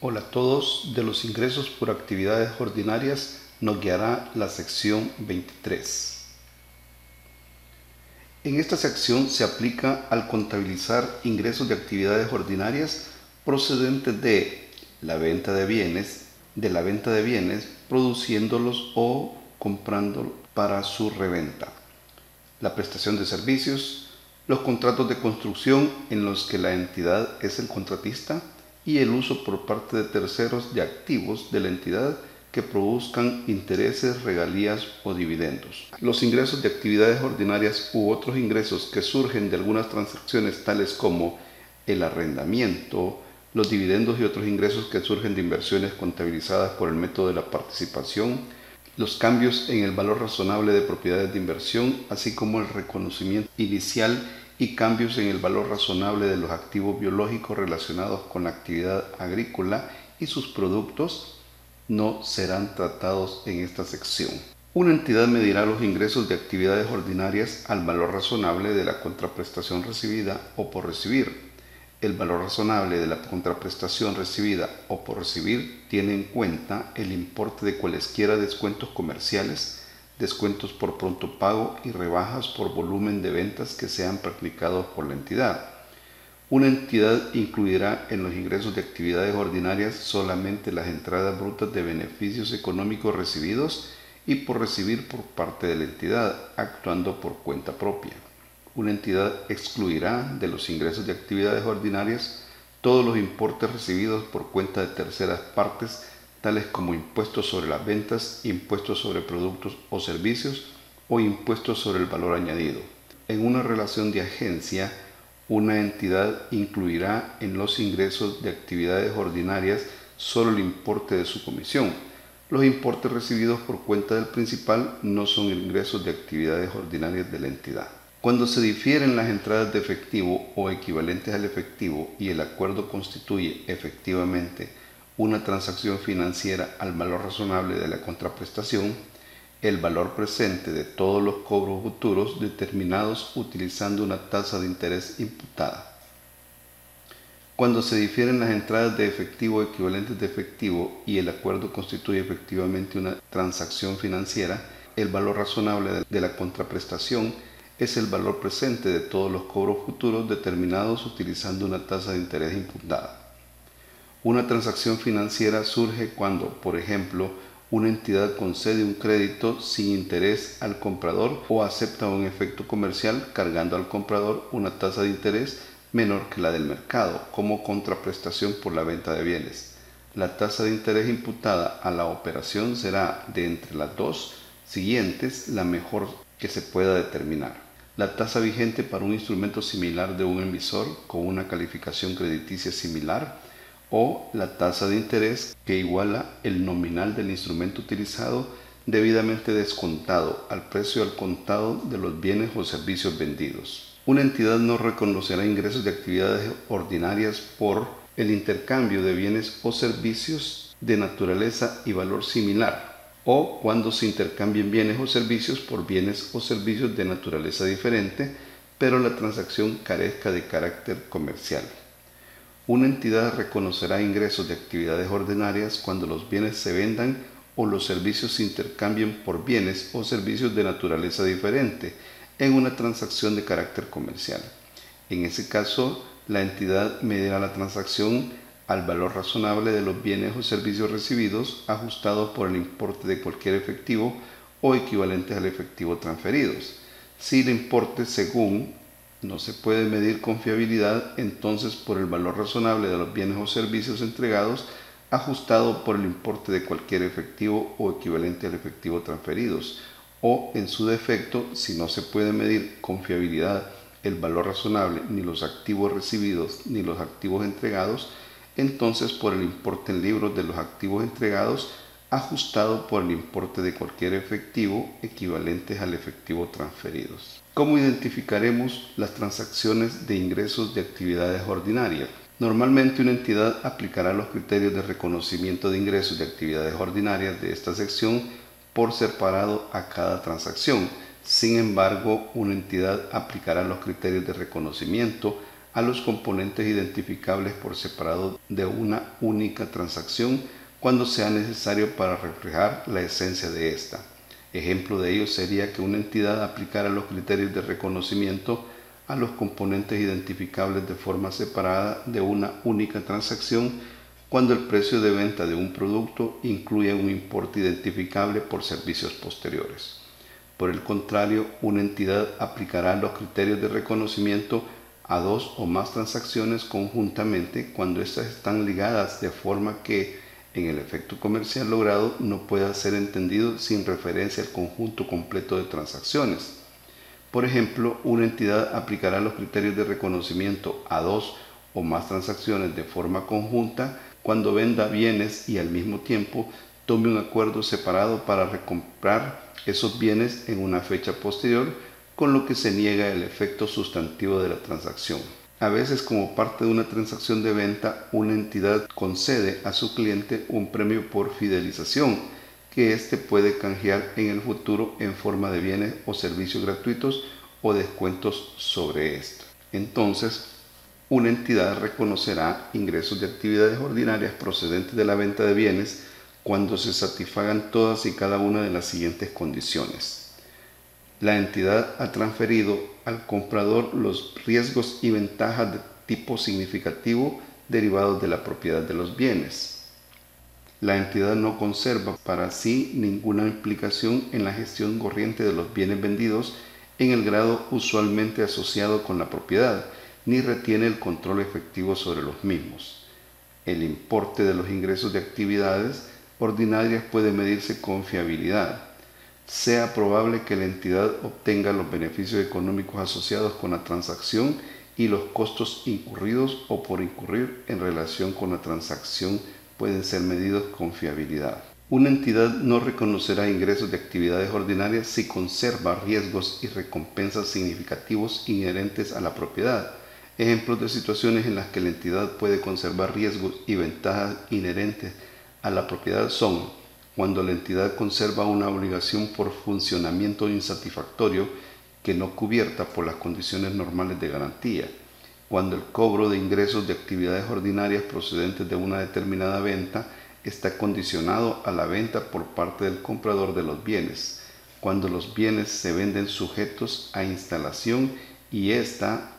Hola a todos, de los ingresos por actividades ordinarias nos guiará la sección 23. En esta sección se aplica al contabilizar ingresos de actividades ordinarias procedentes de la venta de bienes, produciéndolos o comprándolos para su reventa, la prestación de servicios, los contratos de construcción en los que la entidad es el contratista y el uso por parte de terceros de activos de la entidad que produzcan intereses, regalías o dividendos. Los ingresos de actividades ordinarias u otros ingresos que surgen de algunas transacciones tales como el arrendamiento, los dividendos y otros ingresos que surgen de inversiones contabilizadas por el método de la participación, los cambios en el valor razonable de propiedades de inversión, así como el reconocimiento inicial y cambios en el valor razonable de los activos biológicos relacionados con la actividad agrícola y sus productos, no serán tratados en esta sección. Una entidad medirá los ingresos de actividades ordinarias al valor razonable de la contraprestación recibida o por recibir. El valor razonable de la contraprestación recibida o por recibir tiene en cuenta el importe de cualesquiera descuentos comerciales, descuentos por pronto pago y rebajas por volumen de ventas que sean practicados por la entidad. Una entidad incluirá en los ingresos de actividades ordinarias solamente las entradas brutas de beneficios económicos recibidos y por recibir por parte de la entidad, actuando por cuenta propia. Una entidad excluirá de los ingresos de actividades ordinarias todos los importes recibidos por cuenta de terceras partes, tales como impuestos sobre las ventas, impuestos sobre productos o servicios o impuestos sobre el valor añadido. En una relación de agencia, una entidad incluirá en los ingresos de actividades ordinarias solo el importe de su comisión. Los importes recibidos por cuenta del principal no son ingresos de actividades ordinarias de la entidad. Cuando se difieren las entradas de efectivo o equivalentes al efectivo y el acuerdo constituye efectivamente una transacción financiera al valor razonable de la contraprestación, el valor presente de todos los cobros futuros determinados utilizando una tasa de interés imputada. Cuando se difieren las entradas de efectivo o equivalentes de efectivo y el acuerdo constituye efectivamente una transacción financiera, el valor razonable de la contraprestación es el valor presente de todos los cobros futuros determinados utilizando una tasa de interés imputada. Una transacción financiera surge cuando, por ejemplo, una entidad concede un crédito sin interés al comprador o acepta un efecto comercial cargando al comprador una tasa de interés menor que la del mercado como contraprestación por la venta de bienes. La tasa de interés imputada a la operación será de entre las dos siguientes la mejor que se pueda determinar. La tasa vigente para un instrumento similar de un emisor con una calificación crediticia similar o la tasa de interés que iguala el nominal del instrumento utilizado debidamente descontado al precio al contado de los bienes o servicios vendidos. Una entidad no reconocerá ingresos de actividades ordinarias por el intercambio de bienes o servicios de naturaleza y valor similar, o cuando se intercambien bienes o servicios por bienes o servicios de naturaleza diferente, pero la transacción carezca de carácter comercial. Una entidad reconocerá ingresos de actividades ordinarias cuando los bienes se vendan o los servicios se intercambien por bienes o servicios de naturaleza diferente en una transacción de carácter comercial. En ese caso, la entidad medirá la transacción al valor razonable de los bienes o servicios recibidos ajustado por el importe de cualquier efectivo o equivalentes al efectivo transferidos. Si el importe según no se puede medir con fiabilidad, entonces por el valor razonable de los bienes o servicios entregados ajustado por el importe de cualquier efectivo o equivalente al efectivo transferidos, o en su defecto, si no se puede medir con fiabilidad el valor razonable ni los activos recibidos ni los activos entregados, entonces por el importe en libros de los activos entregados ajustado por el importe de cualquier efectivo equivalentes al efectivo transferidos. ¿Cómo identificaremos las transacciones de ingresos de actividades ordinarias? Normalmente una entidad aplicará los criterios de reconocimiento de ingresos de actividades ordinarias de esta sección por separado a cada transacción. Sin embargo, una entidad aplicará los criterios de reconocimiento a los componentes identificables por separado de una única transacción cuando sea necesario para reflejar la esencia de ésta. Ejemplo de ello sería que una entidad aplicara los criterios de reconocimiento a los componentes identificables de forma separada de una única transacción cuando el precio de venta de un producto incluye un importe identificable por servicios posteriores. Por el contrario, una entidad aplicará los criterios de reconocimiento a dos o más transacciones conjuntamente cuando éstas están ligadas de forma que en el efecto comercial logrado no pueda ser entendido sin referencia al conjunto completo de transacciones. Por ejemplo, una entidad aplicará los criterios de reconocimiento a dos o más transacciones de forma conjunta cuando venda bienes y al mismo tiempo tome un acuerdo separado para recomprar esos bienes en una fecha posterior, con lo que se niega el efecto sustantivo de la transacción. A veces, como parte de una transacción de venta, una entidad concede a su cliente un premio por fidelización, que éste puede canjear en el futuro en forma de bienes o servicios gratuitos o descuentos sobre esto. Entonces, una entidad reconocerá ingresos de actividades ordinarias procedentes de la venta de bienes cuando se satisfagan todas y cada una de las siguientes condiciones. La entidad ha transferido al comprador los riesgos y ventajas de tipo significativo derivados de la propiedad de los bienes. La entidad no conserva para sí ninguna implicación en la gestión corriente de los bienes vendidos en el grado usualmente asociado con la propiedad, ni retiene el control efectivo sobre los mismos. El importe de los ingresos de actividades ordinarias puede medirse con fiabilidad. Sea probable que la entidad obtenga los beneficios económicos asociados con la transacción y los costos incurridos o por incurrir en relación con la transacción pueden ser medidos con fiabilidad. Una entidad no reconocerá ingresos de actividades ordinarias si conserva riesgos y recompensas significativos inherentes a la propiedad. Ejemplos de situaciones en las que la entidad puede conservar riesgos y ventajas inherentes a la propiedad son cuando la entidad conserva una obligación por funcionamiento insatisfactorio que no cubierta por las condiciones normales de garantía, cuando el cobro de ingresos de actividades ordinarias procedentes de una determinada venta está condicionado a la venta por parte del comprador de los bienes, cuando los bienes se venden sujetos a instalación y esta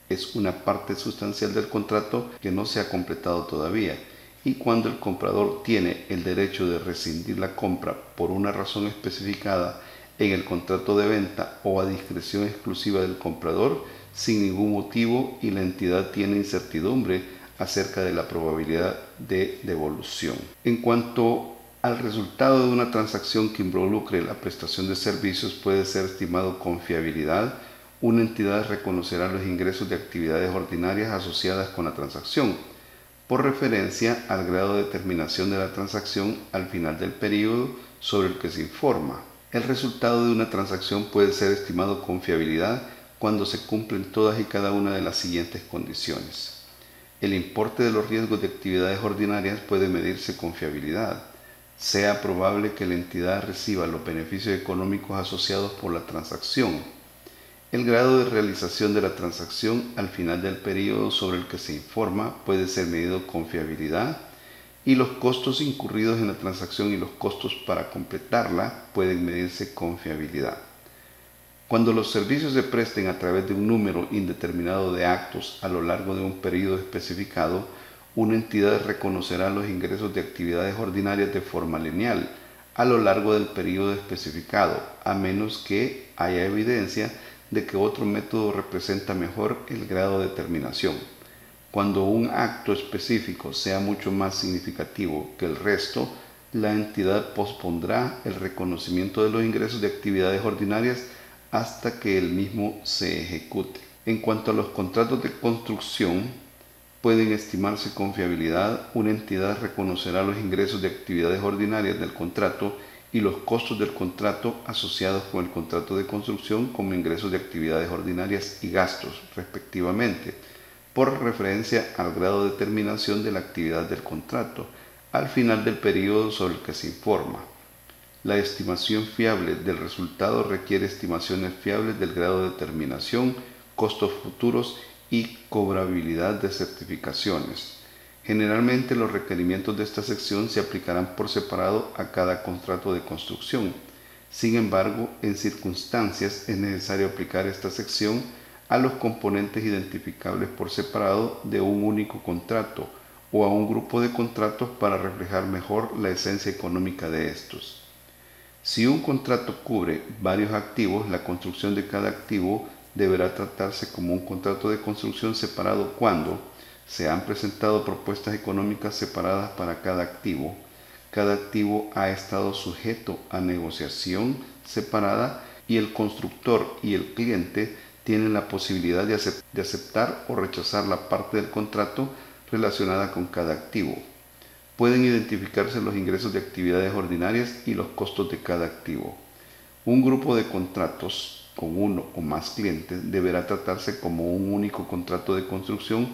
es una parte sustancial del contrato que no se ha completado todavía, y cuando el comprador tiene el derecho de rescindir la compra por una razón especificada en el contrato de venta o a discreción exclusiva del comprador sin ningún motivo y la entidad tiene incertidumbre acerca de la probabilidad de devolución. En cuanto al resultado de una transacción que involucre la prestación de servicios puede ser estimado con fiabilidad, una entidad reconocerá los ingresos de actividades ordinarias asociadas con la transacción, por referencia al grado de terminación de la transacción al final del periodo sobre el que se informa. El resultado de una transacción puede ser estimado con fiabilidad cuando se cumplen todas y cada una de las siguientes condiciones. El importe de los riesgos de actividades ordinarias puede medirse con fiabilidad. Sea probable que la entidad reciba los beneficios económicos asociados por la transacción. El grado de realización de la transacción al final del periodo sobre el que se informa puede ser medido con fiabilidad y los costos incurridos en la transacción y los costos para completarla pueden medirse con fiabilidad. Cuando los servicios se presten a través de un número indeterminado de actos a lo largo de un periodo especificado, una entidad reconocerá los ingresos de actividades ordinarias de forma lineal a lo largo del periodo especificado, a menos que haya evidencia de que otro método representa mejor el grado de terminación. Cuando un acto específico sea mucho más significativo que el resto, la entidad pospondrá el reconocimiento de los ingresos de actividades ordinarias hasta que el mismo se ejecute. En cuanto a los contratos de construcción, pueden estimarse con fiabilidad. Una entidad reconocerá los ingresos de actividades ordinarias del contrato y los costos del contrato asociados con el contrato de construcción como ingresos de actividades ordinarias y gastos, respectivamente, por referencia al grado de terminación de la actividad del contrato, al final del periodo sobre el que se informa. La estimación fiable del resultado requiere estimaciones fiables del grado de terminación, costos futuros y cobrabilidad de certificaciones. Generalmente los requerimientos de esta sección se aplicarán por separado a cada contrato de construcción. Sin embargo, en circunstancias es necesario aplicar esta sección a los componentes identificables por separado de un único contrato o a un grupo de contratos para reflejar mejor la esencia económica de estos. Si un contrato cubre varios activos, la construcción de cada activo deberá tratarse como un contrato de construcción separado cuando se han presentado propuestas económicas separadas para cada activo ha estado sujeto a negociación separada y el constructor y el cliente tienen la posibilidad de aceptar o rechazar la parte del contrato relacionada con cada activo. Pueden identificarse los ingresos de actividades ordinarias y los costos de cada activo. Un grupo de contratos con uno o más clientes deberá tratarse como un único contrato de construcción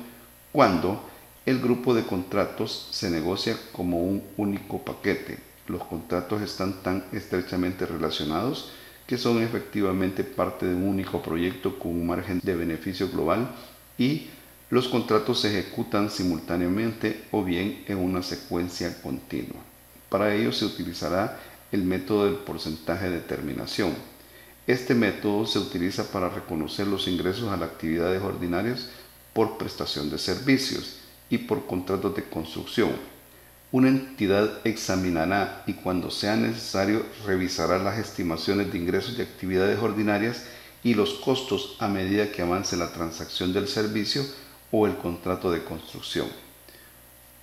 cuando el grupo de contratos se negocia como un único paquete. Los contratos están tan estrechamente relacionados que son efectivamente parte de un único proyecto con un margen de beneficio global y los contratos se ejecutan simultáneamente o bien en una secuencia continua. Para ello se utilizará el método del porcentaje de terminación. Este método se utiliza para reconocer los ingresos a las actividades ordinarias por prestación de servicios y por contratos de construcción. Una entidad examinará y cuando sea necesario revisará las estimaciones de ingresos de actividades ordinarias y los costos a medida que avance la transacción del servicio o el contrato de construcción.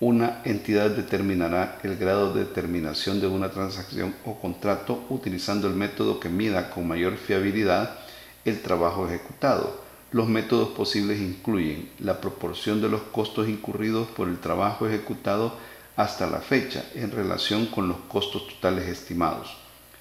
Una entidad determinará el grado de terminación de una transacción o contrato utilizando el método que mida con mayor fiabilidad el trabajo ejecutado. Los métodos posibles incluyen la proporción de los costos incurridos por el trabajo ejecutado hasta la fecha en relación con los costos totales estimados.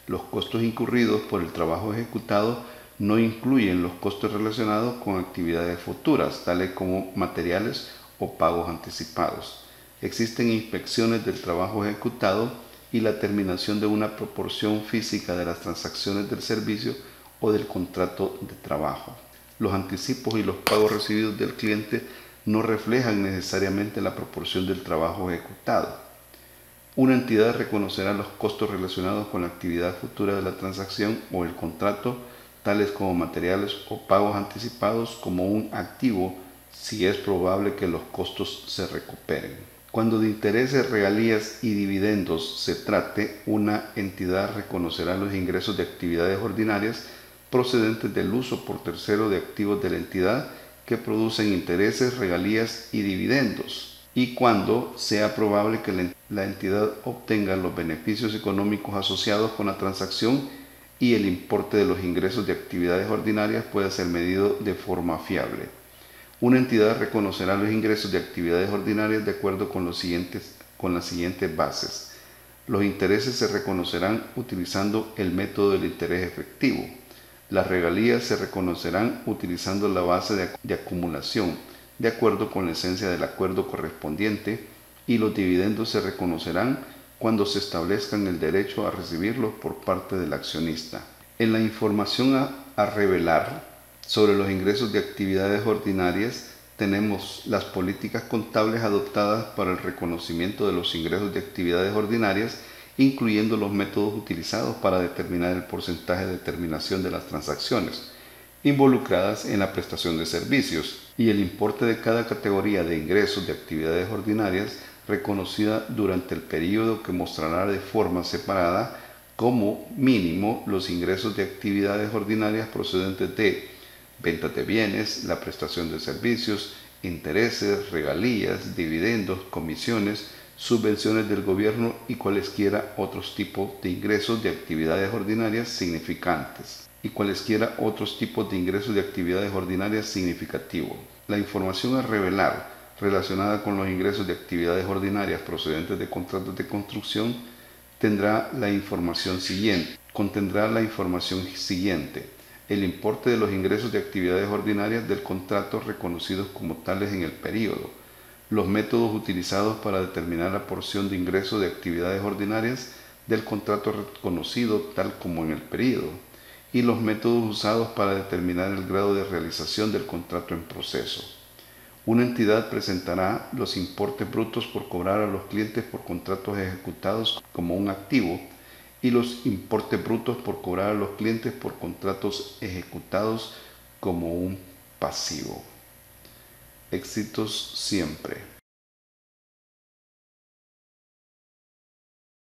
Los costos incurridos por el trabajo ejecutado no incluyen los costos relacionados con actividades futuras, tales como materiales o pagos anticipados. Existen inspecciones del trabajo ejecutado y la terminación de una proporción física de las transacciones del servicio o del contrato de trabajo. Los anticipos y los pagos recibidos del cliente no reflejan necesariamente la proporción del trabajo ejecutado. Una entidad reconocerá los costos relacionados con la actividad futura de la transacción o el contrato, tales como materiales o pagos anticipados, como un activo si es probable que los costos se recuperen. Cuando de intereses, regalías y dividendos se trate, una entidad reconocerá los ingresos de actividades ordinarias procedentes del uso por tercero de activos de la entidad que producen intereses, regalías y dividendos, y cuando sea probable que la entidad obtenga los beneficios económicos asociados con la transacción y el importe de los ingresos de actividades ordinarias pueda ser medido de forma fiable. Una entidad reconocerá los ingresos de actividades ordinarias de acuerdo con las siguientes bases. Los intereses se reconocerán utilizando el método del interés efectivo. Las regalías se reconocerán utilizando la base de acumulación, de acuerdo con la esencia del acuerdo correspondiente, y los dividendos se reconocerán cuando se establezcan el derecho a recibirlos por parte del accionista. En la información a revelar sobre los ingresos de actividades ordinarias tenemos las políticas contables adoptadas para el reconocimiento de los ingresos de actividades ordinarias, incluyendo los métodos utilizados para determinar el porcentaje de terminación de las transacciones involucradas en la prestación de servicios y el importe de cada categoría de ingresos de actividades ordinarias reconocida durante el periodo que mostrará de forma separada como mínimo los ingresos de actividades ordinarias procedentes de ventas de bienes, la prestación de servicios, intereses, regalías, dividendos, comisiones, subvenciones del gobierno y cualesquiera otros tipos de ingresos de actividades ordinarias significantes significativos. La información a revelar relacionada con los ingresos de actividades ordinarias procedentes de contratos de construcción contendrá la información siguiente. El importe de los ingresos de actividades ordinarias del contrato reconocidos como tales en el periodo, los métodos utilizados para determinar la porción de ingresos de actividades ordinarias del contrato reconocido tal como en el periodo, y los métodos usados para determinar el grado de realización del contrato en proceso. Una entidad presentará los importes brutos por cobrar a los clientes por contratos ejecutados como un activo y los importes brutos por cobrar a los clientes por contratos ejecutados como un pasivo. Éxitos siempre.